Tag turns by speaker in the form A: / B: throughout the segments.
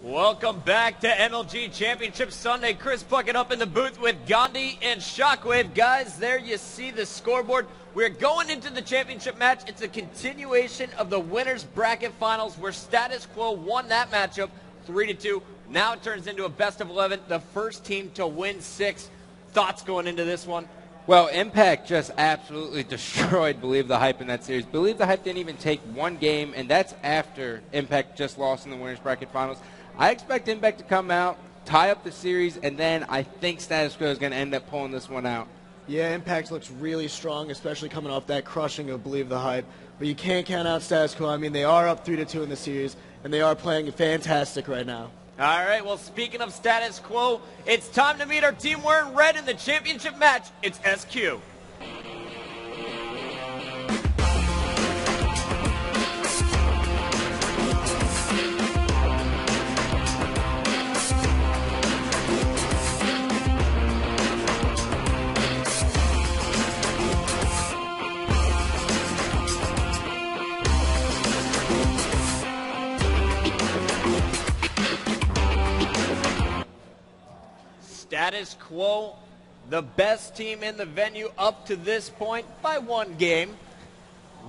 A: Welcome back to MLG Championship Sunday. Chris Puckett up in the booth with Gandhi and Shockwave. Guys, there you see the scoreboard. We're going into the championship match. It's a continuation of the winners bracket finals where Status Quo won that matchup 3-2. Now it turns into a best of 11. The first team to win 6. Thoughts going into this one?
B: Well, Impact just absolutely destroyed Believe the Hype in that series. Believe the Hype didn't even take one game, and that's after Impact just lost in the winners bracket finals. I expect Impact to come out, tie up the series, and then I think Status Quo is going to end up pulling this one out.
C: Yeah, Impact looks really strong, especially coming off that crushing of Believe the Hype. But you can't count out Status Quo. I mean, they are up 3-2 in the series, and they are playing fantastic right now.
A: All right, well, speaking of Status Quo, it's time to meet our team wearing red in the championship match. It's SQ. Status Quo, the best team in the venue up to this point by one game.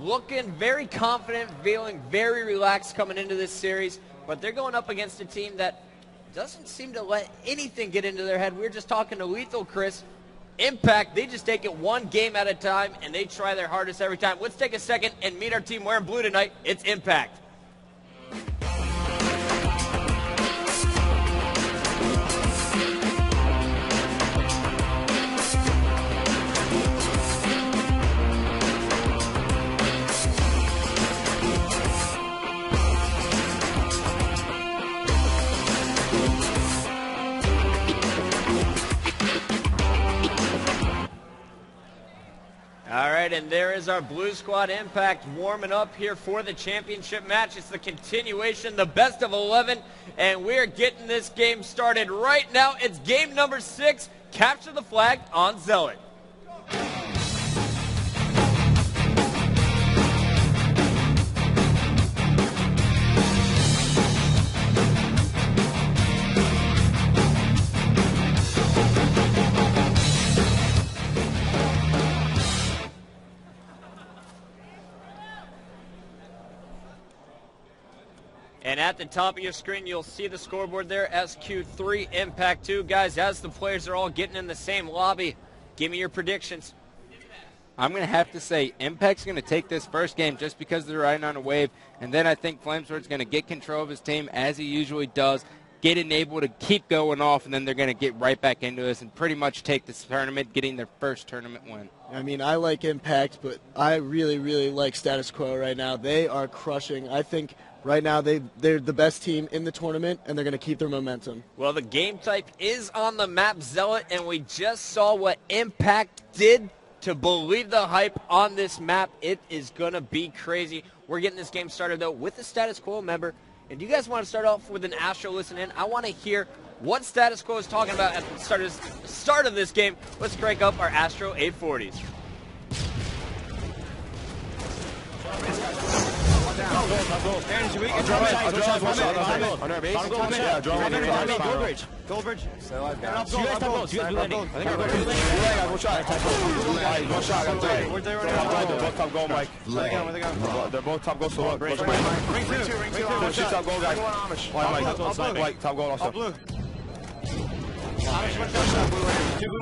A: Looking very confident, feeling very relaxed coming into this series, but they're going up against a team that doesn't seem to let anything get into their head. We were just talking to Lethal Chris. Impact, they just take it one game at a time, and they try their hardest every time. Let's take a second and meet our team wearing blue tonight. It's Impact. All right, and there is our Blue Squad Impact warming up here for the championship match. It's the continuation, the best of 11, and we're getting this game started right now. It's game number 6, capture the flag on Zealot. And at the top of your screen, you'll see the scoreboard there, SQ3, Impact 2. Guys, as the players are all getting in the same lobby, give me your predictions.
B: I'm going to have to say Impact's going to take this first game just because they're riding on a wave, and then I think Flamesword's going to get control of his team as he usually does, get enabled to keep going off, and then they're going to get right back into this and pretty much take this tournament, getting their first tournament win.
C: I mean, I like Impact, but I really, really like Status Quo right now. They are crushing. I think right now they're the best team in the tournament, and they're going to keep their momentum.
A: Well, the game type is on the map, Zealot, and we just saw what Impact did to Believe the Hype on this map. It is going to be crazy. We're getting this game started, though, with the Status Quo member. And do you guys want to start off with an Astro listen in? I want to hear what Status Quo is talking about at the start of this game. Let's crank up our Astro 840s.
D: Goldbridge. They're both top goals. Top goal guys. Top goal also.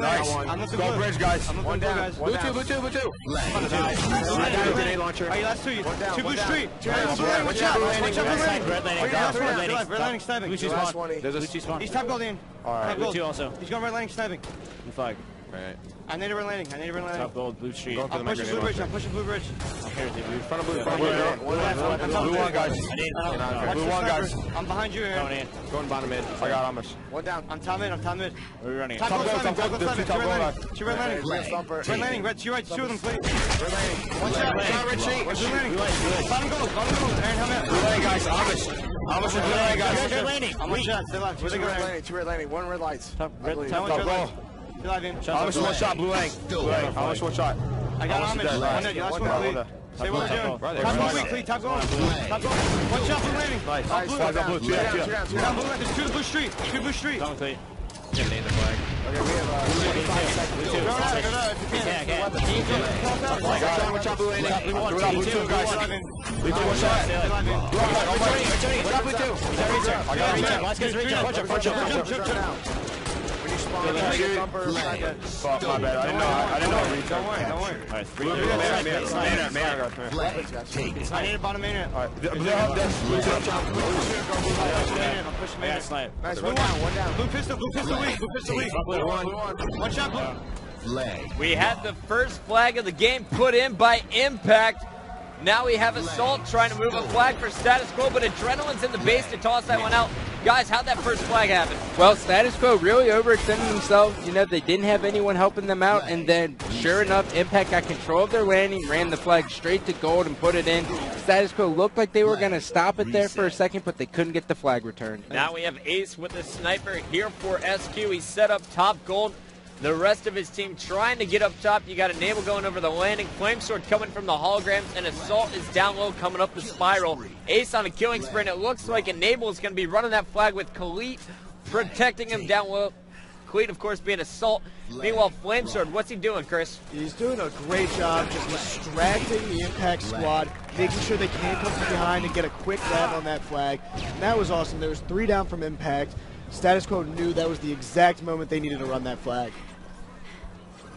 D: Nice. Go bridge, guys. One down. Blue two. Grenade launcher. Hey, last two. Two blue street. Watch out. Red landing sniping. Blue spawn. He's top gold in. Alright. Blue two also. He's going red landing sniping. Blue flag. Alright. I need a red landing. Top gold, blue street. I'm pushing blue bridge. I'm pushing blue bridge. Here, dude. Front of blue. Blue one, guys. Blue one, guys. I'm behind you, Aaron. Going bottom mid. I got Amish. One down. I'm top mid. We're running. Top gold. Two red landing. Red landing. Red. Two right. Two of them, please. Red landing. One shot. Red sheet. Blue landing. Bottom gold. Aaron, help me out. Blue landing, guys. Amish and blue landing, guys. Red landing. I'm one shot. Stay alive. Two red landing. One red lights. Top gold. How much one shot, Blue Lang? How much one shot? I got Amish. Say what we're doing. Top blue weak, Top going. Top going. One shot blue landing. Nice. Top blue. Top blue. Two down. There's two blue street. Two blue street. Don't say. Get the flag. Okay, we have 25 seconds. Go now, if you can. Watch out blue landing. Blue two, guys. Blue two, one shot. Watch out blue two. Let's get his reach out. Punch up. Jump. My bad. I didn't know. Don't worry. Alright, man. I need a bottom main. Alright. I'm pushing main. Snipe. Nice. One down. Blue pistol weak. One shot blue.
A: We had the first flag of the game put in by Impact. Now we have Assault trying to move a flag for Status Quo, but Adrenaline's in the base to toss that one out. Guys, how'd that first flag happen?
B: Well, Status Quo really overextended themselves. You know, they didn't have anyone helping them out, and then sure enough, Impact got control of their landing, ran the flag straight to gold and put it in. Status Quo looked like they were going to stop it there for a second, but they couldn't get the flag returned.
A: Now we have Ace with the sniper here for SQ. He's set up top gold. The rest of his team trying to get up top. You got Enable going over the landing. Flamesword coming from the holograms. And Assault is down low coming up the spiral. Ace on a killing sprint. It looks like Enable is going to be running that flag with Khalid protecting him down low. Khalid, of course, being Assault. Meanwhile, Flamesword, what's he doing, Chris?
C: He's doing a great job just distracting the Impact squad, making sure they can't come from behind and get a quick grab on that flag. And that was awesome. There was 3 down from Impact. Status Quo knew that was the exact moment they needed to run that flag.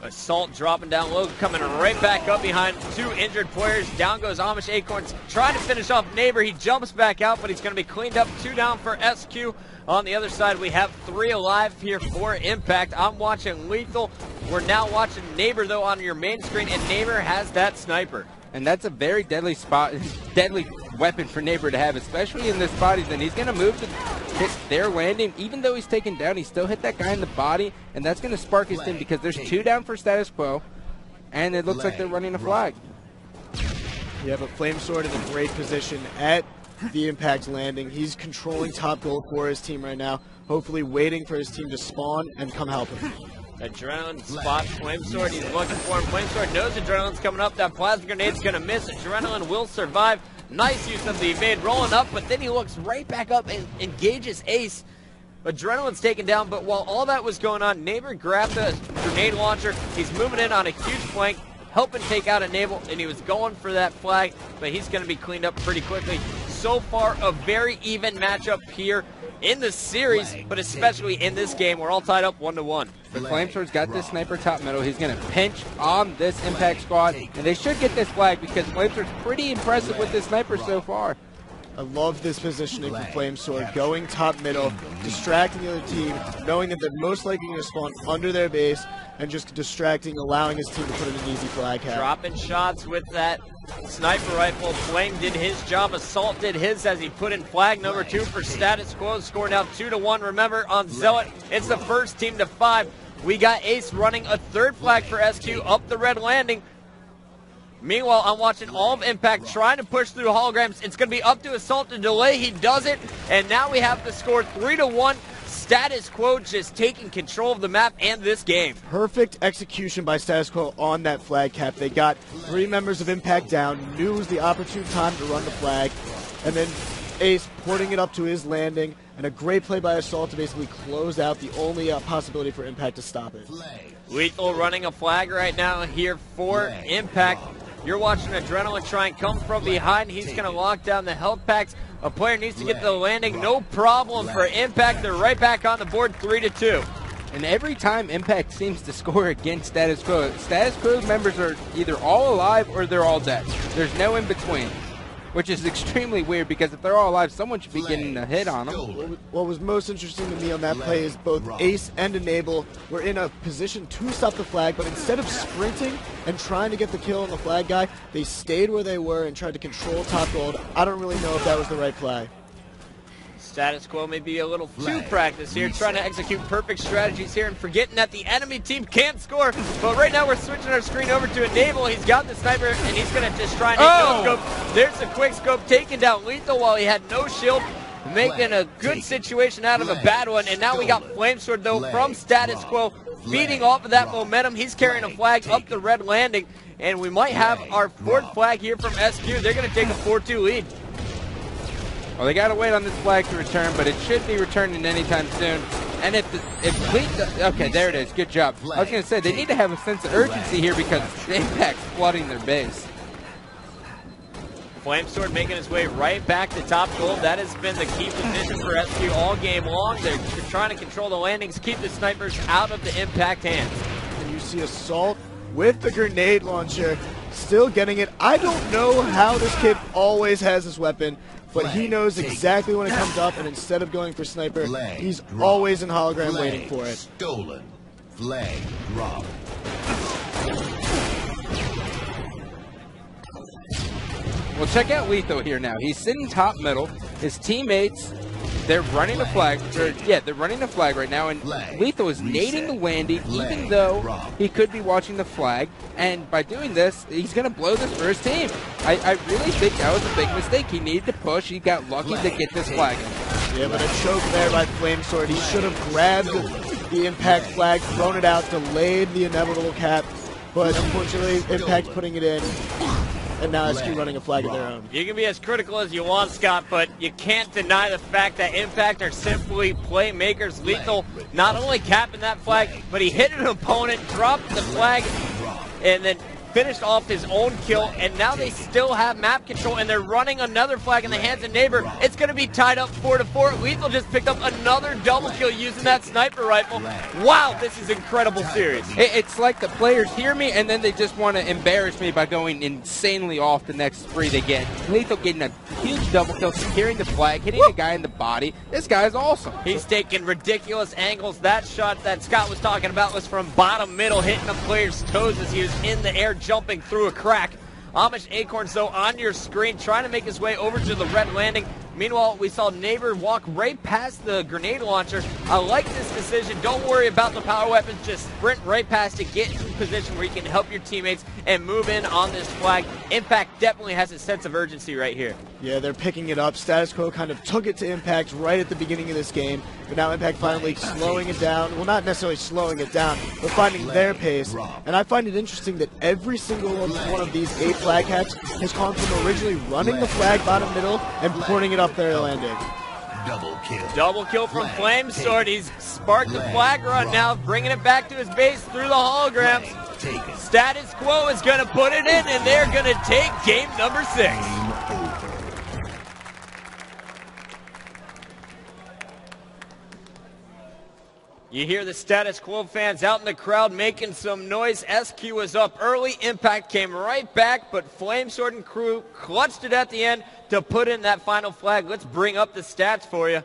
A: Assault dropping down low, coming right back up behind 2 injured players. Down goes Amish Acorns, trying to finish off Neighbor. He jumps back out, but he's going to be cleaned up. 2 down for SQ. On the other side, we have 3 alive here for Impact. I'm watching Lethal. We're now watching Neighbor, though, on your main screen, and Neighbor has that sniper.
B: And that's a very deadly weapon for Neighbor to have, especially in this spot he's in. He's going to move to hit their landing. Even though he's taken down, he still hit that guy in the body, and that's going to spark his team because there's 2 down for Status Quo, and it looks like they're running a flag.
C: Yeah, but Flamesword in a great position at the Impact landing. He's controlling top gold for his team right now, hopefully waiting for his team to spawn and come help him.
A: Adrenaline spots Flamesword. He's looking for him. Flamesword knows Adrenaline's coming up. That plasma grenade's going to miss. Adrenaline will survive. Nice use of the evade, rolling up, but then he looks right back up and engages Ace. Adrenaline's taken down, but while all that was going on, Neighbor grabbed the grenade launcher. He's moving in on a huge flank, helping take out Enable, and he was going for that flag, but he's going to be cleaned up pretty quickly. So far, a very even matchup here in the series, but especially in this game. We're all tied up 1-1.
B: The Flamesword's got this sniper top middle. He's going to pinch on this Impact squad, and they should get this flag because Flamesword's pretty impressive with this sniper so far.
C: I love this positioning for Flamesword, going top middle, distracting the other team, knowing that they're most likely going to spawn under their base, and just distracting, allowing his team to put in an easy flag cap.
A: Dropping shots with that sniper rifle. Flame did his job. Assault did his as he put in flag number 2 for Status Quo. Score now 2-1. Remember, on Zealot, it's the first team to 5. We got Ace running a 3rd flag for SQ up the red landing. Meanwhile, I'm watching all of Impact trying to push through holograms. It's going to be up to Assault to delay. He does it, and now we have the score 3-1. Status Quo just taking control of the map and this game.
C: Perfect execution by Status Quo on that flag cap. They got 3 members of Impact down, knew it was the opportune time to run the flag, and then Ace porting it up to his landing, and a great play by Assault to basically close out the only possibility for Impact to stop it.
A: Lethal running a flag right now here for Impact. You're watching Adrenaline try and come from behind. He's going to lock down the health packs. A player needs to get to the landing. No problem for Impact. They're right back on the board, 3-2.
B: And every time Impact seems to score against Status Quo, Status Quo members are either all alive or they're all dead. There's no in between, which is extremely weird because if they're all alive, someone should be getting a hit on them.
C: What was most interesting to me on that play is both Ace and Enable were in a position to stop the flag, but instead of sprinting and trying to get the kill on the flag guy, they stayed where they were and tried to control top gold. I don't really know if that was the right play.
A: Status Quo may be a little too practiced here, trying to execute perfect strategies here and forgetting that the enemy team can't score. But right now we're switching our screen over to Enable. He's got the sniper, and he's going to just try and no scope. There's a quick scope, taking down Lethal while he had no shield, making a good situation out of a bad one. And now we got Flamesword, though, from Status Quo, feeding off of that momentum. He's carrying a flag up the red landing. and we might have our fourth flag here from SQ. They're going to take a 4-2 lead.
B: Well, they got to wait on this flag to return, but it should be returning anytime soon. And if okay, there it is. Good job. I was going to say, they need to have a sense of urgency here because Impact's flooding their base.
A: Flamesword making his way right back to top gold. That has been the key position for SQ all game long. They're trying to control the landings, keep the snipers out of the Impact hands.
C: And you see Assault with the grenade launcher, still getting it. I don't know how this kid always has this weapon, but he knows exactly when it comes up, and instead of going for sniper, he's always in hologram waiting for it.
E: Stolen. Flag drop.
B: Well, check out Lethal here now. He's sitting top middle. His teammates, they're running a flag. They're running a flag right now, and Lethal is nading the Wandy, even though he could be watching the flag. And by doing this, he's going to blow this for his team. I really think that was a big mistake. He needed to push. He got lucky to get this flag in.
C: Yeah, but a choke there by Flamesword. He should have grabbed the Impact flag, thrown it out, delayed the inevitable cap. But unfortunately, Impact putting it in. And now SQ running a flag of their own.
A: You can be as critical as you want, Scott, but you can't deny the fact that Impact are simply playmakers. Lethal not only capping that flag, but he hit an opponent, dropped the flag, and then finished off his own kill, and now they still have map control, and they're running another flag in the hands of Neighbor. It's going to be tied up 4-4. Lethal just picked up another double kill using that sniper rifle. Wow, this is incredible series.
B: It's like the players hear me, and then they just want to embarrass me by going insanely off the next spree they get. Lethal getting a huge double kill, securing the flag, hitting the guy in the body. This guy's awesome.
A: He's taking ridiculous angles. That shot that Scott was talking about was from bottom middle, hitting a player's toes as he was in the air, jumping through a crack. Amish Acorns, though, on your screen, trying to make his way over to the red landing. Meanwhile, we saw Neighbor walk right past the grenade launcher. I like this decision. Don't worry about the power weapons. Just sprint right past it. Get in position where you can help your teammates and move in on this flag. Impact definitely has a sense of urgency right here.
C: Yeah, they're picking it up. Status Quo kind of took it to Impact right at the beginning of this game, but now Impact finally slowing it down. Well, not necessarily slowing it down, but finding their pace. And I find it interesting that every single one of these 8 flag caps has gone from originally running the flag bottom middle and porting it up their landing.
E: Double kill.
A: Double kill from Flamesword. He's sparked the flag run now, bringing it back to his base through the holograms. Status Quo is going to put it in, and they're going to take game number 6. You hear the Status Quo fans out in the crowd making some noise. SQ was up early. Impact came right back, but Flamesword and crew clutched it at the end to put in that final flag. Let's bring up the stats for you.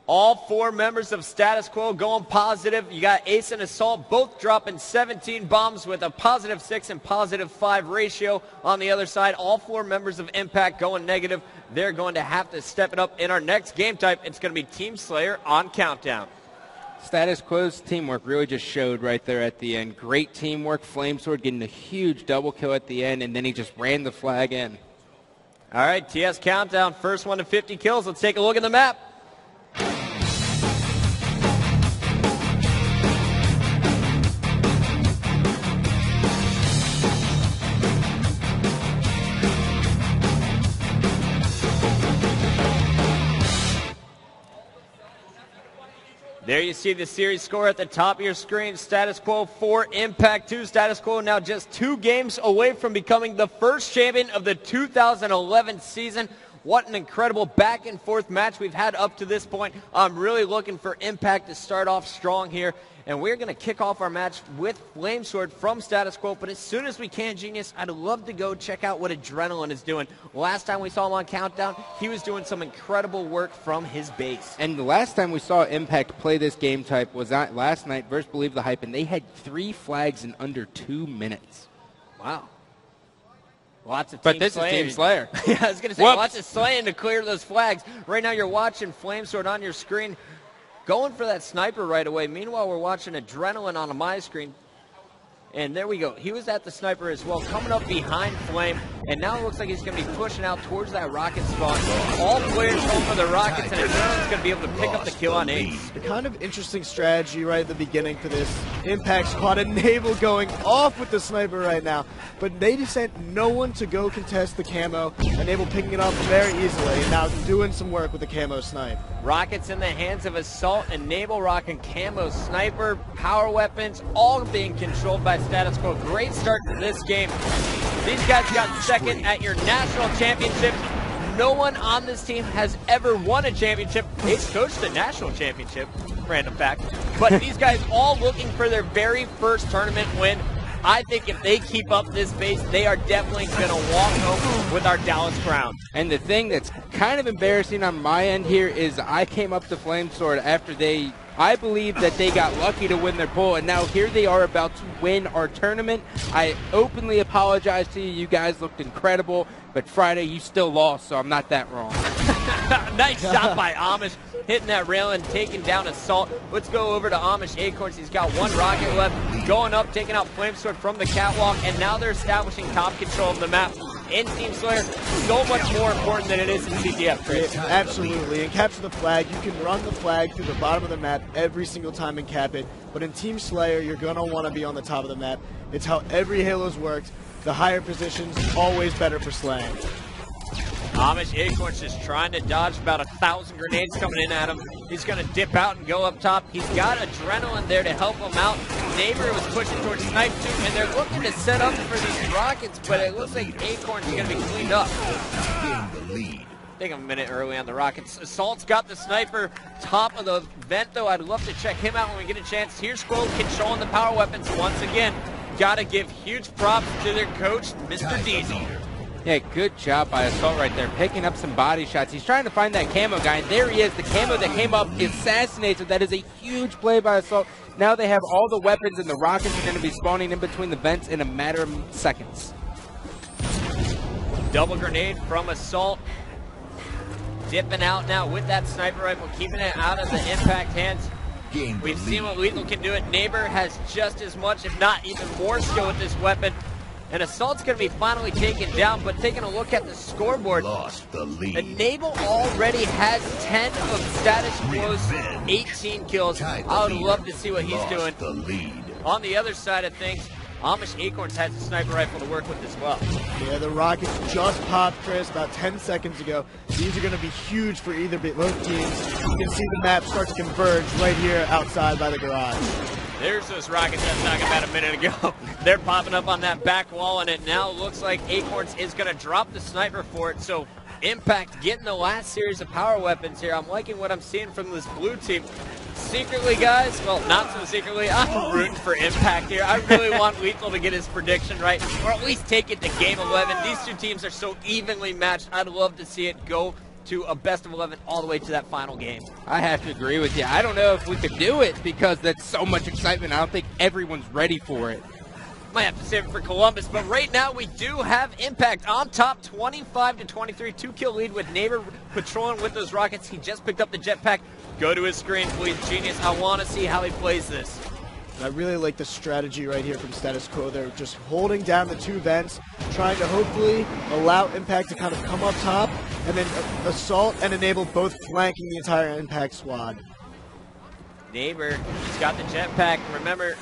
A: All 4 members of Status Quo going positive. You got Ace and Assault both dropping 17 bombs with a +6 and +5 ratio. On the other side, all 4 members of Impact going negative. They're going to have to step it up in our next game type. It's going to be Team Slayer on Countdown.
B: Status Quo's teamwork really just showed right there at the end. Great teamwork. Flamesword getting a huge double kill at the end, and then he just ran the flag in.
A: All right, TS Countdown, first one to 50 kills. Let's take a look at the map. There you see the series score at the top of your screen. Status Quo 4, Impact 2. Status Quo now just 2 games away from becoming the first champion of the 2011 season. What an incredible back and forth match we've had up to this point. I'm really looking for Impact to start off strong here. And we're going to kick off our match with Flamesword from Status Quo. But as soon as we can, Genius, I'd love to go check out what Adrenaline is doing. Last time we saw him on Countdown, he was doing some incredible work from his base.
B: And the last time we saw Impact play this game type was last night versus Believe the Hype, and they had 3 flags in under 2 minutes.
A: Wow. Lots of
B: But this is Team Slayer.
A: Yeah, I was going to say, lots of slaying to clear those flags. Right now you're watching Flamesword on your screen going for that sniper right away. Meanwhile, we're watching Adrenaline on my screen. And there we go. He was at the sniper as well, coming up behind Flame. And now it looks like he's going to be pushing out towards that rocket spawn. All players home for the rockets, and Adrenaline's going to be able to pick up the kill on Ace.
C: A kind of interesting strategy right at the beginning for this Impact squad. Enable going off with the sniper right now, but they just sent no one to go contest the camo. Enable picking it up very easily, and now doing some work with the camo snipe.
A: Rockets in the hands of Assault, Enable rocking camo sniper, power weapons, all being controlled by Status Quo. Great start to this game. These guys got second at your national championship. No one on this team has ever won a championship. Ace coached the national championship, random fact. But these guys all looking for their very first tournament win. I think if they keep up this pace, they are definitely going to walk home with our Dallas crown.
B: And the thing that's kind of embarrassing on my end here is I came up to Flamesword after I believe that they got lucky to win their poll, and now here they are about to win our tournament. I openly apologize to you. You guys looked incredible, but Friday you still lost, so I'm not that wrong.
A: Nice shot by Amish, hitting that rail and taking down Assault. Let's go over to Amish Acorns. He's got one rocket left, going up, taking out Flamesword from the catwalk, and now they're establishing top control of the map. In Team Slayer, so much more important than it is in CTF, Chris.
C: Absolutely, and capture the flag. You can run the flag through the bottom of the map every single time and cap it, but in Team Slayer, you're going to want to be on the top of the map. It's how every Halo's worked. The higher positions, always better for slaying.
A: Amish Acorns just trying to dodge about 1,000 grenades coming in at him. He's going to dip out and go up top. He's got Adrenaline there to help him out. Neighbor was pushing towards Snipe too, and they're looking to set up for these rockets, but it looks like Acorns is going to be cleaned up. I think I'm a minute early on the rockets. Assault's got the sniper, top of the vent though. I'd love to check him out when we get a chance. Here's Tsquared controlling the power weapons once again. Got to give huge props to their coach, Mr. Diesel.
B: Yeah, good job by Assault right there, picking up some body shots. He's trying to find that camo guy, and there he is. The camo that came up assassinates him. That is a huge play by Assault. Now they have all the weapons, and the rockets are going to be spawning in between the vents in a matter of seconds.
A: Double grenade from Assault. Dipping out now with that sniper rifle, keeping it out of the Impact hands. We've seen what Lethal can do. Neighbor has just as much, if not even more skill with this weapon. And Assault's going to be finally taken down, but taking a look at the scoreboard, Enable already has 10 of Status Quo's 18 kills. I would love to see what he's doing. On the other side of things, Amish Acorns has a sniper rifle to work with as well.
C: Yeah, the rockets just popped, Chris, about 10 seconds ago. These are going to be huge for both teams. You can see the map start to converge right here outside by the garage.
A: There's those rockets I was talking about a minute ago. They're popping up on that back wall, and it now looks like Acorns is going to drop the sniper for it. So Impact getting the last series of power weapons here. I'm liking what I'm seeing from this blue team. Secretly, guys, well, not so secretly, I'm rooting for Impact here. I really want Lethal to get his prediction right, or at least take it to Game 11. These two teams are so evenly matched. I'd love to see it go to a best of 11 all the way to that final game.
B: I have to agree with you. I don't know if we could do it because that's so much excitement. I don't think everyone's ready for it.
A: Might have to save it for Columbus, but right now we do have Impact on top, 25-23, 2-kill lead with Neighbor patrolling with those rockets. He just picked up the jetpack. Go to his screen, please, Genius. I want to see how he plays this.
C: I really like the strategy right here from Status Quo. They're just holding down the two vents, trying to hopefully allow Impact to kind of come up top, and then Assault and Enable both flanking the entire Impact squad.
A: Neighbor, he's got the jetpack. Remember,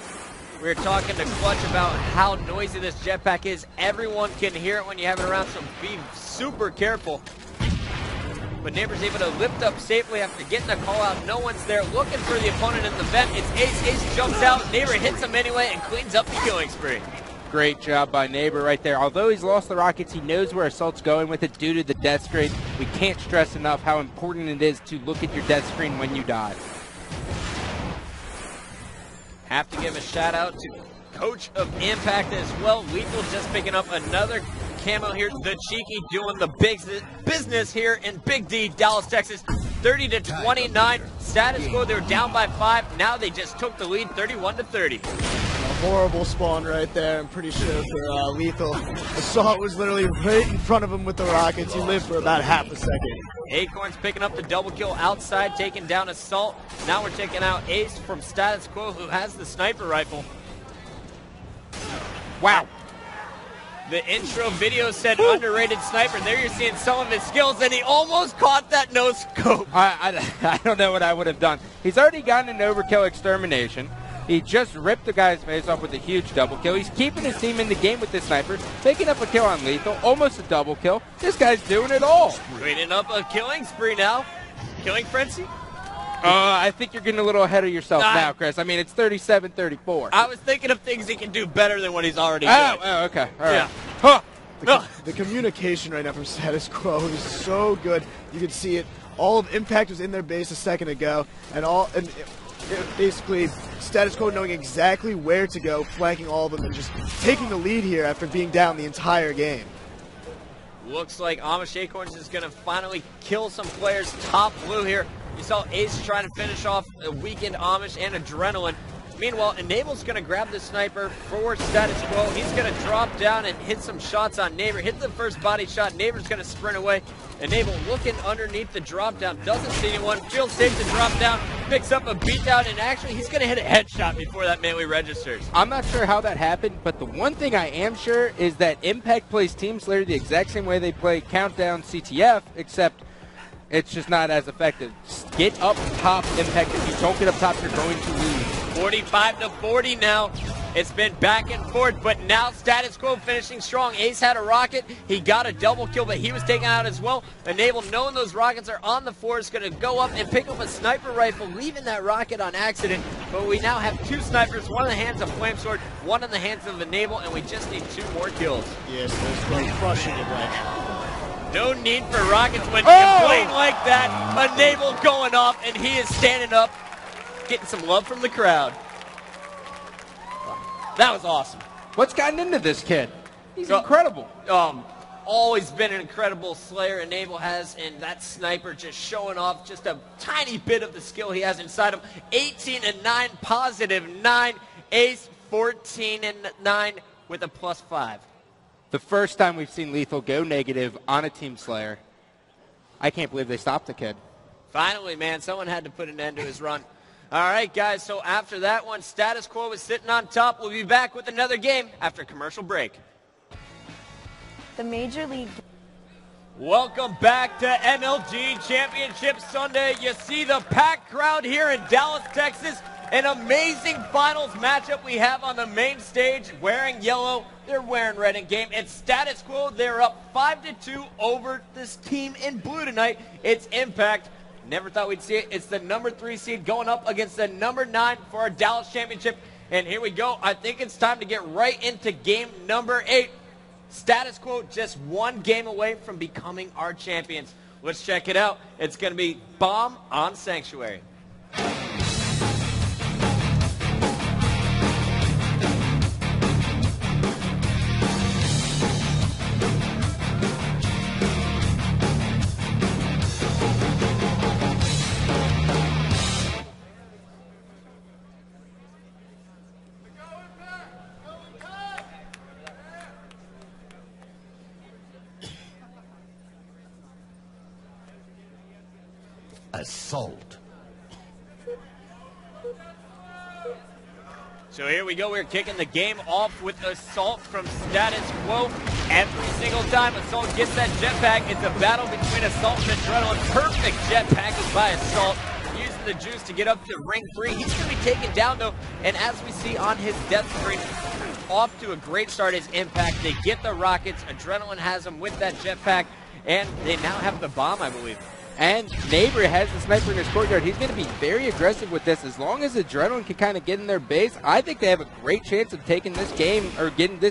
A: we were talking to Clutch about how noisy this jetpack is. Everyone can hear it when you have it around, so be super careful. But Neighbor's able to lift up safely after getting a call out. No one's there looking for the opponent in the vent. It's Ace. Ace jumps out. Neighbor hits him anyway and cleans up the killing spree.
B: Great job by Neighbor right there. Although he's lost the rockets, he knows where Assault's going with it due to the death screen. We can't stress enough how important it is to look at your death screen when you die.
A: Have to give a shout out to Coach of Impact as well. Lethal just picking up another camo here. The Cheeky doing the big business here in Big D, Dallas, Texas. 30-29. Status Quo, they were down by 5. Now they just took the lead, 31-30.
C: A horrible spawn right there, I'm pretty sure, for Lethal. Assault was literally right in front of him with the rockets. He lived for about half a second.
A: Acorns picking up the double kill outside, taking down Assault. Now we're taking out Ace from Status Quo, who has the sniper rifle.
B: Wow.
A: The intro video said underrated sniper. There you're seeing some of his skills, and he almost caught that no scope.
B: I don't know what I would have done. He's already gotten an overkill extermination. He just ripped the guy's face off with a huge double kill. He's keeping his team in the game with this sniper, picking up a kill on lethal, almost a double kill. This guy's doing it all.
A: Cleaning up a killing spree now. Killing frenzy.
B: I think you're getting a little ahead of yourself now, Chris. I mean, it's 37-34.
A: I was thinking of things he can do better than what he's already doing.
B: Oh, okay. All right.
A: Yeah.
B: Huh.
C: The communication right now from Status Quo is so good. You can see it. All of Impact was in their base a second ago, and basically Status Quo knowing exactly where to go, flanking all of them, and just taking the lead here after being down the entire game.
A: Looks like Amish Acorns is going to finally kill some players top blue here. You saw Ace trying to finish off a weakened Amish and Adrenaline. Meanwhile, Enable's going to grab the sniper for Status Quo. He's going to drop down and hit some shots on Neighbor. Hit the first body shot. Neighbor's going to sprint away. Enable looking underneath the drop down. Doesn't see anyone. Feels safe to drop down. Picks up a beatdown, and actually he's going to hit a headshot before that melee registers.
B: I'm not sure how that happened, but the one thing I am sure is that Impact plays Team Slayer the exact same way they play Countdown CTF, except it's just not as effective. Get up top, Impact. If you don't get up top, you're going to lose.
A: 45-40 now. It's been back and forth, but now Status Quo finishing strong. Ace had a rocket. He got a double kill, but he was taken out as well. Enable, knowing those rockets are on the floor, is going to go up and pick up a sniper rifle, leaving that rocket on accident. But we now have two snipers, one in the hands of Flamesword, one in the hands of Enable, and we just need 2 more kills.
C: Yes, there's crushing it right.
A: No need for rockets when you're playing like that. Enable going off, and he is standing up, getting some love from the crowd. That was awesome.
B: What's gotten into this kid? He's incredible.
A: Always been an incredible Slayer, Enable has, and that sniper just showing off just a tiny bit of the skill he has inside him. 18-9, positive 9. Ace 14-9 with a +5.
B: The first time we've seen Lethal go negative on a Team Slayer. I can't believe they stopped the kid.
A: Finally, man, someone had to put an end to his run. All right, guys, so after that one, Status Quo was sitting on top. We'll be back with another game after commercial break.
F: The Major League.
A: Welcome back to MLG Championship Sunday. You see the packed crowd here in Dallas, Texas. An amazing finals matchup we have on the main stage. Wearing yellow, they're wearing red in game. It's Status Quo. They're up 5-2 over this team in blue tonight. It's Impact. Never thought we'd see it. It's the number 3 seed going up against the number 9 for our Dallas Championship. And here we go. I think it's time to get right into game number 8. Status Quo just 1 game away from becoming our champions. Let's check it out. It's going to be Bomb on Sanctuary.
E: Assault.
A: So here we go. We're kicking the game off with Assault from Status Quo. Every single time Assault gets that jetpack, it's a battle between Assault and Adrenaline. Perfect jetpack by Assault. Using the juice to get up to ring 3. He's going to be taken down, though. And as we see on his death screen, off to a great start is Impact. They get the rockets. Adrenaline has them with that jetpack. And they now have the bomb, I believe.
B: And Neighbor has the sniper in his courtyard. He's going to be very aggressive with this. As long as Adrenaline can kind of get in their base, I think they have a great chance of taking this game, or getting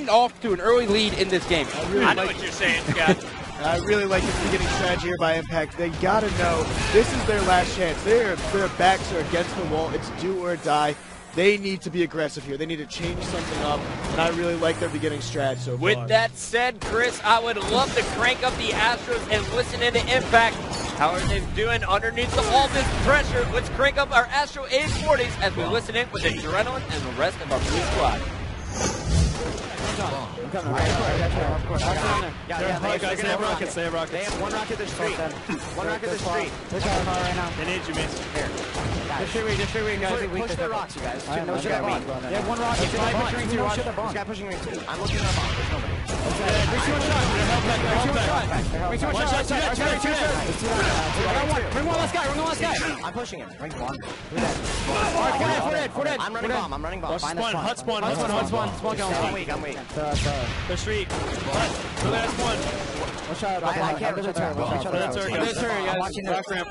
B: off to an early lead in this game.
A: I know what you're saying, Scott.
C: I really like this beginning strategy here by Impact. They got to know this is their last chance. Their backs are against the wall. It's do or die. They need to be aggressive here. They need to change something up, and I really like their beginning strat so far.
A: With that said, Chris, I would love to crank up the Astros and listen into Impact. How are they doing underneath all this pressure? Let's crank up our Astro A40s as we listen in with Adrenaline and the rest of our blue squad.
D: I'm coming. Of course. Yeah, guys, they have rockets. They have one rocket to street. One rocket to street.
G: They're trying hard right now.
D: They need you, Mason. Here.
G: Just straight wing, guys.
D: Push the rocks, you guys.
G: No shit at bomb.
D: They have one rocket.
G: No shit at bomb.
D: This guy pushing me too. I'm looking at a bomb. There's nobody.
G: Ring one last guy.
D: I'm pushing him.
G: Ring one.
D: Four dead. I'm running bomb.
G: Hut spawn. I'm
D: weak. The street. So that's one.
G: Watch out.
D: I can't
G: Watch out.
D: I'm watching the ramp.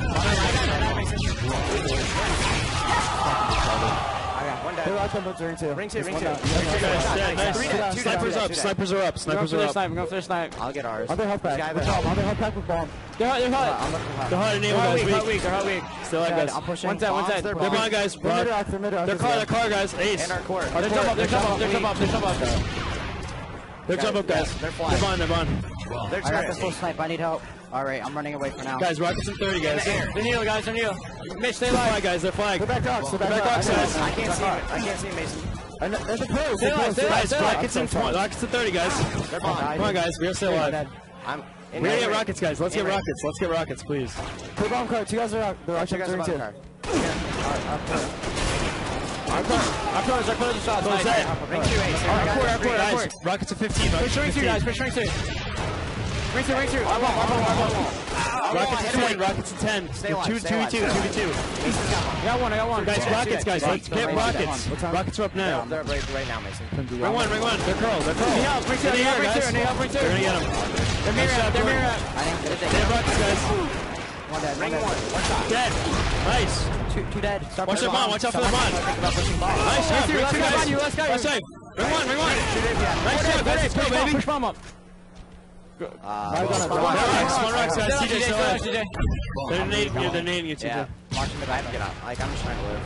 D: One dead. Ring two. Snipers are up.
G: I'm going for the snipe.
D: I'll get ours.
G: Other health pack. Other health pack with bomb.
D: They're hot. Weak. They're weak. Still like guys.
G: I'm pushing.
D: One's dead. They're behind, guys. They're car, guys. Ace.
G: And our core.
D: They jump up. They're jump up, guys.
G: They're flying.
D: They're fine.
G: I got this full snipe. I need help. Alright, I'm running away for now.
D: Guys, rockets in 30, guys. They're Neil, guys. Mitch, stay alive. Guys, they're flag.
G: They're back rocks,
D: guys.
G: I
D: can't see Mason.
G: There's a pro.
D: Guys, rockets in 30, guys.
G: They're
D: Come on, guys. We're still alive. We gotta get rockets, guys. Let's get rockets, please.
G: Put bomb card. Two guys are the rockets.
D: Our cores, the shots. Ring two, Ace. Our core, guys. Rockets at 15. Push ring two, guys. Ring two. Rockets at 10.
G: Stay alive.
D: 2v2. I got one. Guys, rockets, guys. Let's get rockets. Rockets are up now.
G: They're right now, Mason.
D: Ring one. They're curl. Ring two. They're gonna get them. They're mirror up. They have rockets, guys.
G: One dead.
D: One shot. Dead. Nice.
G: Two dead.
D: Watch their bond. Watch out for the bond. Nice shot. Last guy. Ring one. Nice shot. Let's go, baby.
G: Push bomb up.
D: One rocks, guys. TJ, still alive. They're nading you, TJ.
G: Yeah. Watching the guy get up. I'm just trying to live.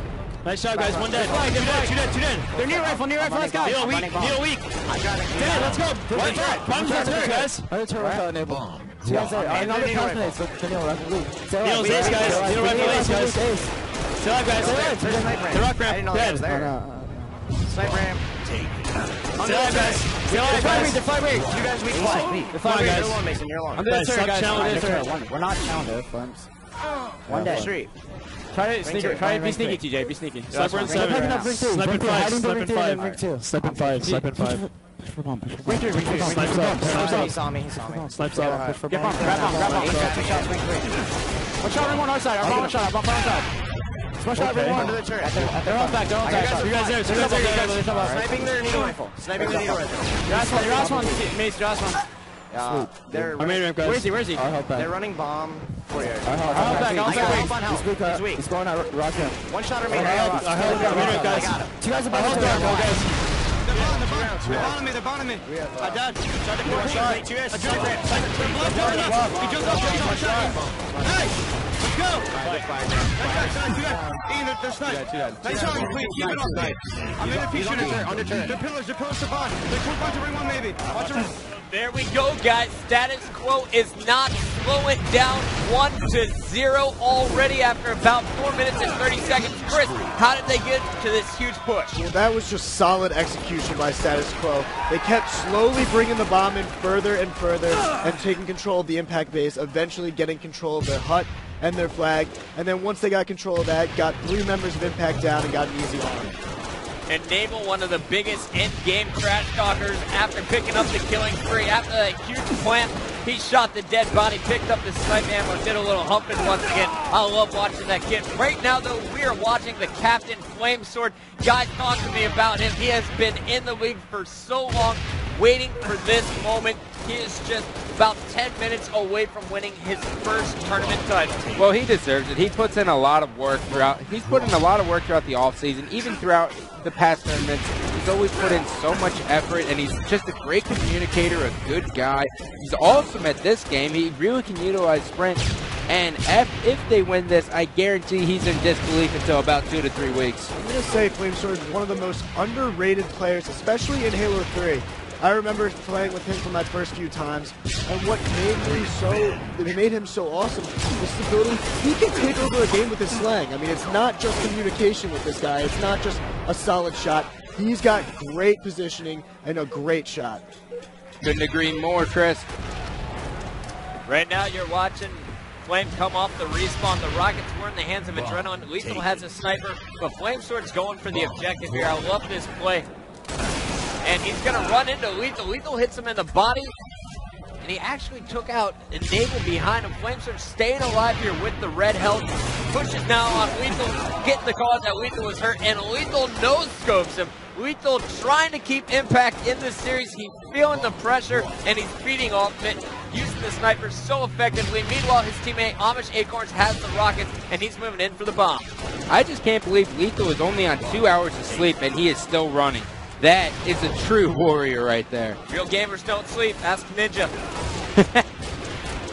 D: Nice shot, guys. One dead. Two dead.
G: They're near rifle. Let's go.
D: Neil weak. Dead. Let's go. One turret. Bomb's on turret, guys.
G: Other turret enabled. See you guys there. Another pass for Neil rifle.
D: Neil's ace, guys. Neil rifle ace, guys. Still alive, guys. The rock ramp. Dead.
G: Snipe ramp.
D: Still alive, guys.
G: They're fly rate. You guys weak fly.
D: Come on, guys.
G: You're alone, Mason. You're alone.
D: I'm going to stop challenging.
G: We're not challenging, Flames. One day.
D: Street.
A: Try to be sneaky, TJ. Be sneaky.
D: Sniper in 7. Sniping 5. Sniping 5. Snipes up.
G: He saw me.
D: Snipes up.
G: Get bomb. Grab bomb. One shot, ring one on side. Our bomb one shot. One shot, ring one.
D: They're on back. You guys there.
G: Sniping their needle rifle.
A: Your last one, Mace. Your last one.
D: Where is he?
G: They're running bomb.
A: I'll back.
G: He's going out rock him.
D: One shot or guys.
G: Two guys above the guys.
D: They're bottoming me. I died. Shot the corner. Shot. He jumped up. Nice. Let's go. Ian, they're sniped. Nice shot, please. Keep it up. I'm in a few shooters there. They're pillars to bond. They're quick on to ring one, maybe. Watch it.
A: There we go, guys. Status quo is not slowing down. 1-0 already after about 4 minutes and 30 seconds. Chris, how did they get to this huge push?
C: Well, that was just solid execution by Status Quo. They kept slowly bringing the bomb in further and further and taking control of the impact base, eventually getting control of their hut and their flag. And then once they got control of that, got 3 members of Impact down and got an easy arm.
A: Enable, one of the biggest in-game trash talkers, after picking up the killing spree. After that huge plant, he shot the dead body, picked up the snipe ammo, did a little humping once again. I love watching that kid. Right now, though, we are watching the Captain Flamesword. Guys, talk to me about him. He has been in the league for so long, waiting for this moment. He is just about 10 minutes away from winning his first tournament title.
B: Well, he deserves it. He puts in a lot of work throughout. He's put in a lot of work throughout the offseason, even throughout the past tournaments. He's always put in so much effort, and he's just a great communicator, a good guy. He's awesome at this game. He really can utilize sprint. And if they win this, I guarantee he's in disbelief until about 2 to 3 weeks.
C: I'm going to say Flamesword is one of the most underrated players, especially in Halo 3. I remember playing with him for my first few times, and what made him so awesome was the ability. He can take over a game with his slang. I mean, it's not just communication with this guy. It's not just a solid shot. He's got great positioning and a great shot.
B: Couldn't agree more, Chris.
A: Right now you're watching Flame come off the respawn. The Rockets were in the hands of Adrenaline. Lethal has a sniper, but Flamesword's going for the objective here. I love this play. And he's going to run into Lethal. Lethal hits him in the body, and he actually took out Enable behind him. Flamesword staying alive here with the red health. Pushes now on Lethal, getting the call that Lethal was hurt, and Lethal no-scopes him. Lethal trying to keep Impact in this series. He's feeling the pressure, and he's feeding off it, using the sniper so effectively. Meanwhile, his teammate Amish Acorns has the rockets, and he's moving in for the bomb.
B: I just can't believe Lethal is only on 2 hours of sleep, and he is still running. That is a true warrior right there.
A: Real gamers don't sleep. Ask Ninja.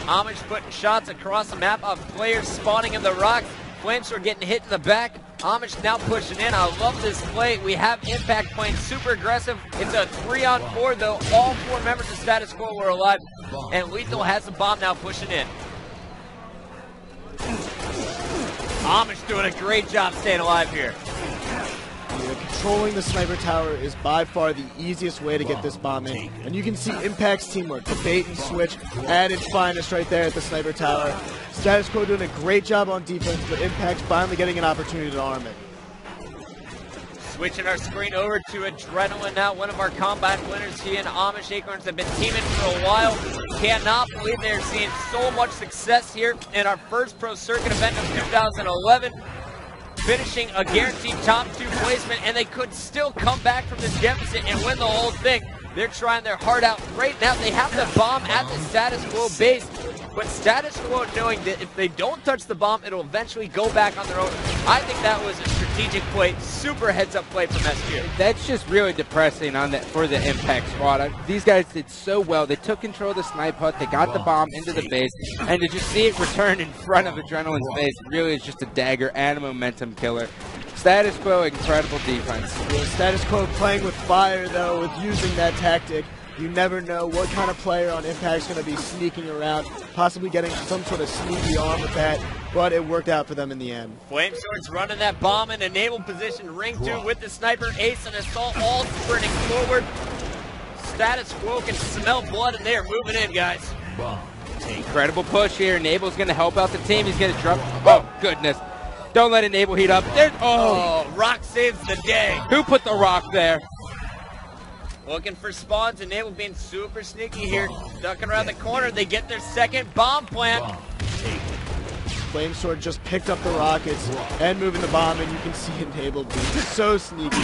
A: Amish putting shots across the map of players spawning in the rocks. Flamesword getting hit in the back. Amish now pushing in. I love this play. We have Impact playing super aggressive. It's a 3-on-4 though. All 4 members of Status Quo were alive. And Lethal has the bomb now pushing in. Amish doing a great job staying alive here.
C: Yeah, controlling the sniper tower is by far the easiest way to get this bomb in. And you can see Impact's teamwork, the bait and switch at its finest right there at the sniper tower. Status Quo doing a great job on defense, but Impact's finally getting an opportunity to arm it.
A: Switching our screen over to Adrenaline now, one of our combat winners. He and Amish Acorns have been teaming for a while. Cannot believe they're seeing so much success here in our first Pro Circuit event of 2011. Finishing a guaranteed top 2 placement, and they could still come back from this deficit and win the whole thing. They're trying their heart out right now. They have the bomb at the Status Quo base, but Status Quo knowing that if they don't touch the bomb, it'll eventually go back on their own. I think that was a strategic play, super heads-up play from SQ.
B: That's just really depressing on that for the Impact squad. These guys did so well. They took control of the snipe hut. They got the bomb into the base, and to just see it return in front of Adrenaline's base really is just a dagger and a momentum killer. Status Quo, incredible defense.
C: Yeah, Status Quo playing with fire, though, with using that tactic. You never know what kind of player on Impact's going to be sneaking around, possibly getting some sort of sneaky arm with that, but it worked out for them in the end.
A: Flamesword's running that bomb in enabled position. Ring 2 with the sniper, Ace and Assault all sprinting forward. Status Quo can smell blood, and they are moving in, guys.
B: Incredible push here. Enable's going to help out the team. He's going to drop. Oh, goodness. Don't let Enable heat up.
A: Oh, Rock saves the day.
B: Who put the rock there?
A: Looking for spawns. Enable being super sneaky here. Ducking around the corner. They get their second bomb plant.
C: Flamesword just picked up the rockets and moving the bomb, and you can see Enable being so sneaky.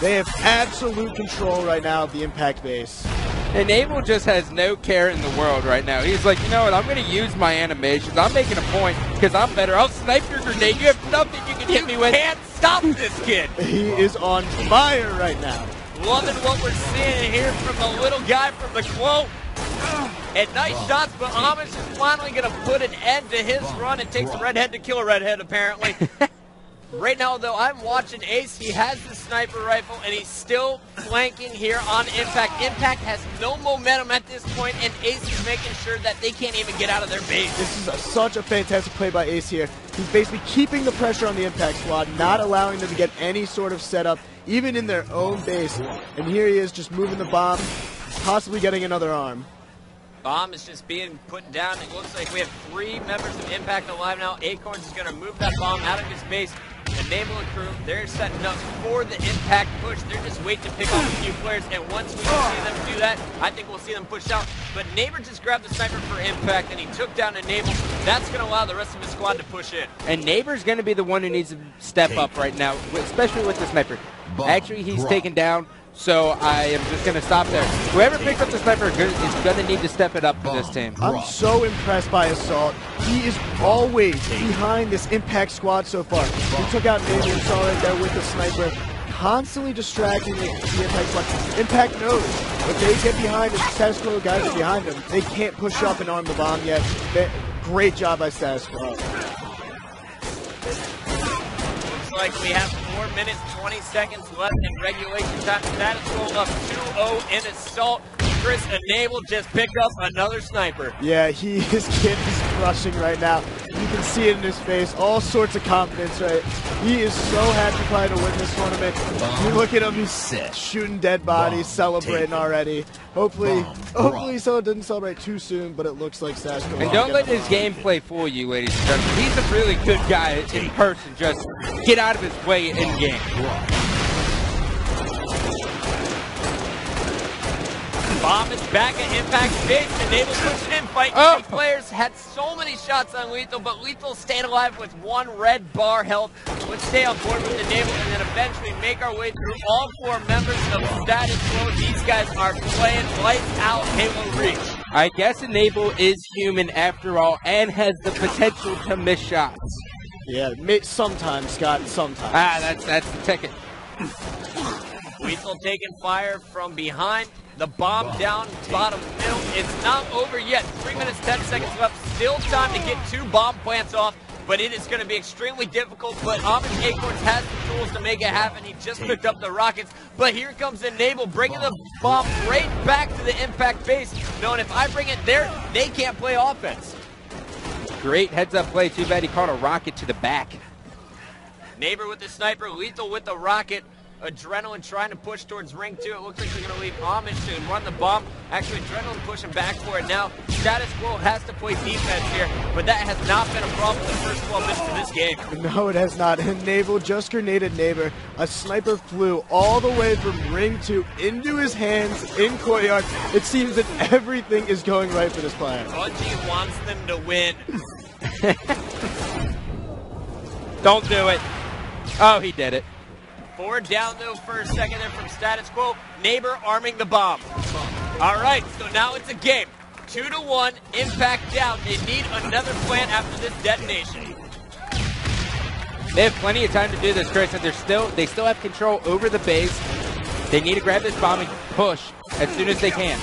C: They have absolute control right now of the Impact base.
B: Enable just has no care in the world right now. He's like, you know what, I'm going to use my animations. I'm making a point because I'm better. I'll snipe your grenade. You have nothing you can hit me with.
A: You can't stop this kid.
C: He is on fire right now.
A: Loving what we're seeing here from the little guy from the Quo. And nice shots, but Amish is finally going to put an end to his run. It takes a redhead to kill a redhead, apparently. Right now, though, I'm watching Ace. He has the sniper rifle, and he's still flanking here on Impact. Impact has no momentum at this point, and Ace is making sure that they can't even get out of their base.
C: This is such a fantastic play by Ace here. He's basically keeping the pressure on the Impact squad, not allowing them to get any sort of setup, even in their own base. And here he is just moving the bomb, possibly getting another arm.
A: Bomb is just being put down. It looks like we have 3 members of Impact alive now. Acorns is going to move that bomb out of his base. Enable a crew. They're setting up for the Impact push. They're just waiting to pick off a few players, and once we see them do that, I think we'll see them push out. But Neighbor just grabbed the sniper for Impact, and he took down Enable. That's going to allow the rest of his squad to push in.
B: And Neighbor's going to be the one who needs to step up right now, especially with the sniper. Actually, he's taken down, so I am just going to stop there. Whoever picks up the sniper is going to need to step it up for this team.
C: I'm so impressed by Assault. He is always behind this Impact squad so far. He took out Neighbor, you saw right there with the sniper, constantly distracting the Impact squad. Impact knows if they get behind, if Status Quo guys are behind them, they can't push up and arm the bomb yet. Great job by Status Quo.
A: Like we have 4 minutes, 20 seconds left in regulation time. Status Quo up 2-0 in Assault. Chris Enable just picked up another sniper.
C: Yeah, his kid is crushing right now. You can see it in his face. All sorts of confidence, right? He is so happy probably to win this tournament. You look at him, he's shooting dead bodies, celebrating already. Hopefully Solo didn't celebrate too soon, but it looks like Status Quo.
B: And don't let his gameplay fool you, ladies and gentlemen. He's a really good guy in person. Just get out of his way in game.
A: Bomb is back at impact space. Enable push in fight.
B: Oh.
A: Players had so many shots on Lethal, but Lethal stayed alive with 1 red bar health. Let's stay on board with Enable and then eventually make our way through all 4 members of Status Quo. These guys are playing lights out Halo Reach.
B: I guess Enable is human after all and has the potential to miss shots.
C: Yeah, sometimes, Scott, sometimes.
B: That's the ticket.
A: Lethal taking fire from behind. The bomb down bottom middle. It's not over yet. 3 minutes, 10 seconds left. Still time to get 2 bomb plants off, but it is going to be extremely difficult. But Amish Acorns has the tools to make it happen. He just picked up the rockets, but here comes Enable, bringing the bomb right back to the impact base, knowing if I bring it there, they can't play offense.
B: Great heads-up play. Too bad he caught a rocket to the back.
A: Neighbor with the sniper, Lethal with the rocket. Adrenaline trying to push towards ring 2. It looks like they're going to leave Amish to run the bomb. Actually, Adrenaline pushing back for it now. Status Quo has to play defense here, but that has not been a problem in the first 12 minutes of this game.
C: No, it has not. Enable just grenaded Neighbor. A sniper flew all the way from ring 2 into his hands in courtyard. It seems that everything is going right for this player.
A: Bungie wants them to win.
B: Don't do it. Oh, he did it.
A: 4 down though for a second there from Status Quo. Neighbor arming the bomb. All right, so now it's a game. 2-1, impact down. They need another plant after this detonation.
B: They have plenty of time to do this, Chris, and they still have control over the base. They need to grab this bomb and push as soon as they can.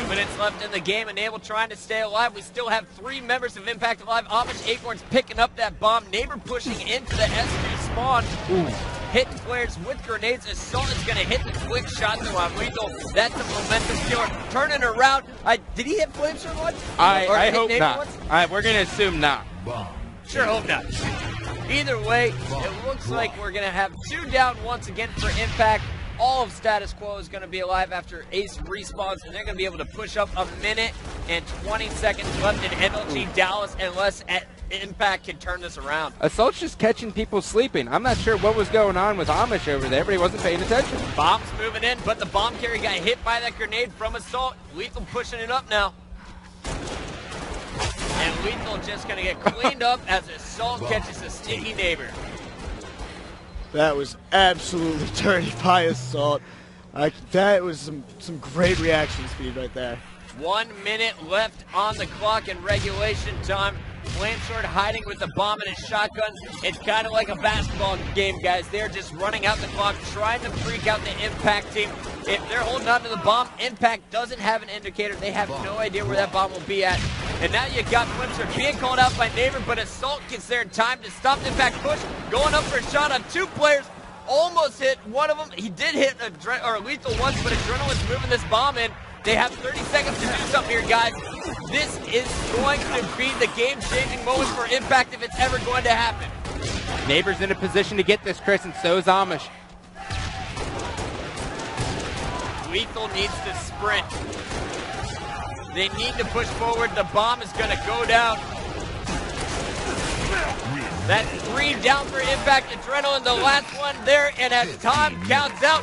A: 2 minutes left in the game. Enable trying to stay alive. We still have 3 members of Impact alive. Amish Acorns picking up that bomb. Neighbor pushing into the S2 spawn. Ooh. Hitting players with grenades. Assault is going to hit the quick shot though on Lethal. That's a momentum killer. Turning around. Did he hit Flamesword once?
B: I hope
A: Neighbor
B: not.
A: once?
B: We're going to assume not.
A: Sure hope not. Either way, it looks like we're going to have 2 down once again for Impact. All of Status Quo is going to be alive after Ace respawns, and they're going to be able to push up 1 minute and 20 seconds left in MLG Dallas unless Impact can turn this around.
B: Assault's just catching people sleeping. I'm not sure what was going on with Amish over there, but he wasn't paying attention.
A: Bomb's moving in, but the bomb carrier got hit by that grenade from Assault. Lethal pushing it up now. And Lethal just going to get cleaned up as Assault catches a sneaky Neighbor.
C: That was absolutely dirty by Assault. That was some great reaction speed right there.
A: 1 minute left on the clock in regulation time. Flamesword hiding with the bomb and his shotgun. It's kind of like a basketball game, guys. They're just running out the clock, trying to freak out the Impact team. If they're holding on to the bomb, Impact doesn't have an indicator. They have no idea where that bomb will be at. And now you got Flamesword being called out by Neighbor, but Assault gets there in time to stop the Impact push. Going up for a shot on 2 players. Almost hit one of them. He did hit Lethal once, but Adrenaline's moving this bomb in. They have 30 seconds to do something here, guys. This is going to be the game-changing moment for Impact if it's ever going to happen.
B: Neighbor's in a position to get this, Chris, and so is Amish.
A: Lethal needs to sprint. They need to push forward. The bomb is going to go down. That's 3 down for Impact. Adrenaline, the last one there, and as time counts out,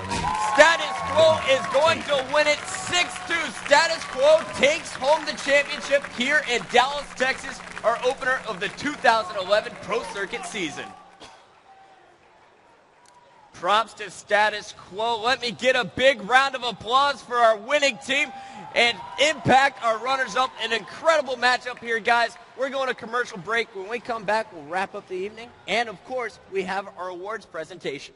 A: Status Quo is going to win it 6-2. Status Quo takes home the championship here in Dallas, Texas, our opener of the 2011 Pro Circuit season. Props to Status Quo. Let me get a big round of applause for our winning team. And Impact, our runners-up, an incredible matchup here, guys. We're going to commercial break. When we come back, we'll wrap up the evening. And, of course, we have our awards presentation.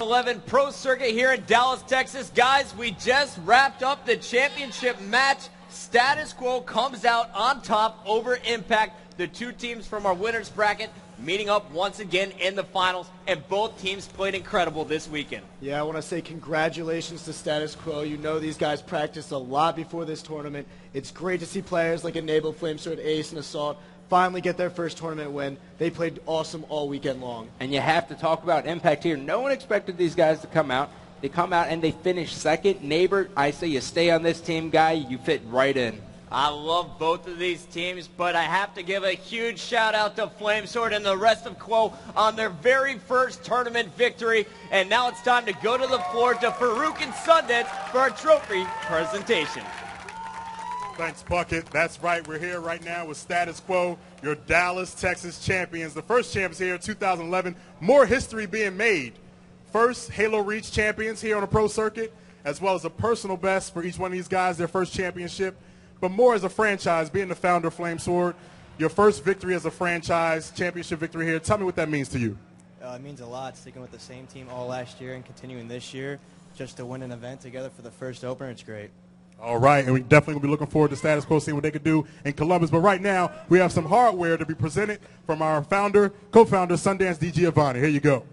A: 11 Pro Circuit here in Dallas, Texas. Guys, we just wrapped up the championship match. Status Quo comes out on top over Impact. The 2 teams from our winners bracket meeting up once again in the finals, and both teams played incredible this weekend.
C: Yeah, I want to say congratulations to Status Quo. You know these guys practiced a lot before this tournament. It's great to see players like Enable, Flamesword, Ace, and Assault finally get their first tournament win. They played awesome all weekend long.
B: And you have to talk about impact here. No one expected these guys to come out. They come out and they finish second. Neighbor, I say you stay on this team, guy. You fit right in.
A: I love both of these teams, but I have to give a huge shout out to Flamesword and the rest of Quo on their very first tournament victory. And now it's time to go to the floor to Farouk and Sundance for our trophy presentation.
H: Thanks, Bucket. That's right. We're here right now with Status Quo, your Dallas, Texas champions. The first champs here in 2011. More history being made. First Halo Reach champions here on the pro circuit, as well as a personal best for each one of these guys, their first championship. But more as a franchise, being the founder of Flamesword, your first victory as a franchise, championship victory here. Tell me what that means to you.
I: It means a lot, sticking with the same team all last year and continuing this year just to win an event together for the first opener. It's great.
H: All right, and we definitely will be looking forward to Status Quo, seeing what they could do in Columbus. But right now, we have some hardware to be presented from our founder, co-founder, Sundance D. Giovanni. Here you go.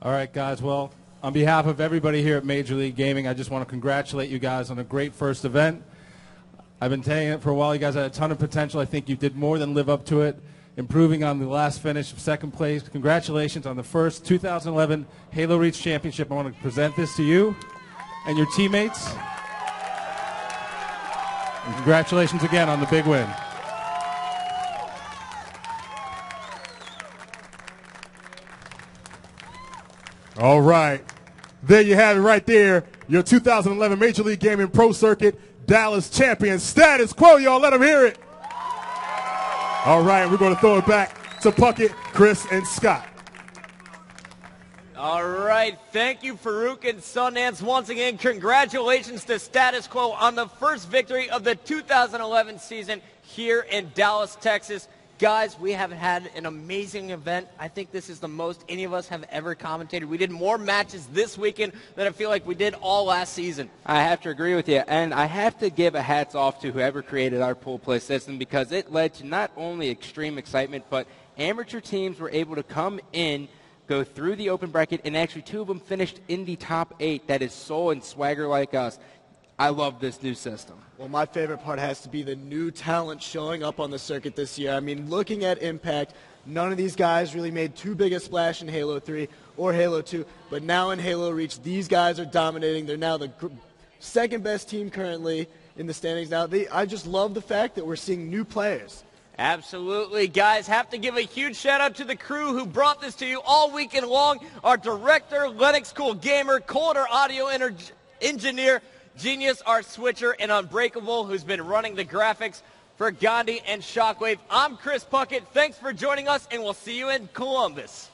J: All right, guys. Well, on behalf of everybody here at Major League Gaming, I just want to congratulate you guys on a great first event. I've been saying it for a while. You guys had a ton of potential. I think you did more than live up to it, improving on the last finish of second place. Congratulations on the first 2011 Halo Reach Championship. I want to present this to you and your teammates. And congratulations again on the big win.
H: All right. There you have it right there. Your 2011 Major League Gaming Pro Circuit Dallas champion, Status Quo. Y'all let them hear it. All right. We're going to throw it back to Puckett, Chris, and Scott.
A: All right, thank you, Farouk and Sundance. Once again, congratulations to Status Quo on the first victory of the 2011 season here in Dallas, Texas. Guys, we have had an amazing event. I think this is the most any of us have ever commentated. We did more matches this weekend than I feel like we did all last season.
B: I have to agree with you, and I have to give a hats off to whoever created our pool play system, because it led to not only extreme excitement, but amateur teams were able to come in, go through the open bracket, and actually two of them finished in the top 8. That is Soul and Swagger like us. I love this new system.
C: Well, my favorite part has to be the new talent showing up on the circuit this year. I mean, looking at Impact, none of these guys really made too big a splash in Halo 3 or Halo 2, but now in Halo Reach, these guys are dominating. They're now the second best team currently in the standings now. I just love the fact that we're seeing new players.
A: Absolutely, guys. Have to give a huge shout out to the crew who brought this to you all weekend long. Our director, Lennox Cool Gamer, Colder Audio Engineer, Genius, our switcher, and Unbreakable, who's been running the graphics for Gandhi and Shockwave. I'm Chris Puckett. Thanks for joining us, and we'll see you in Columbus.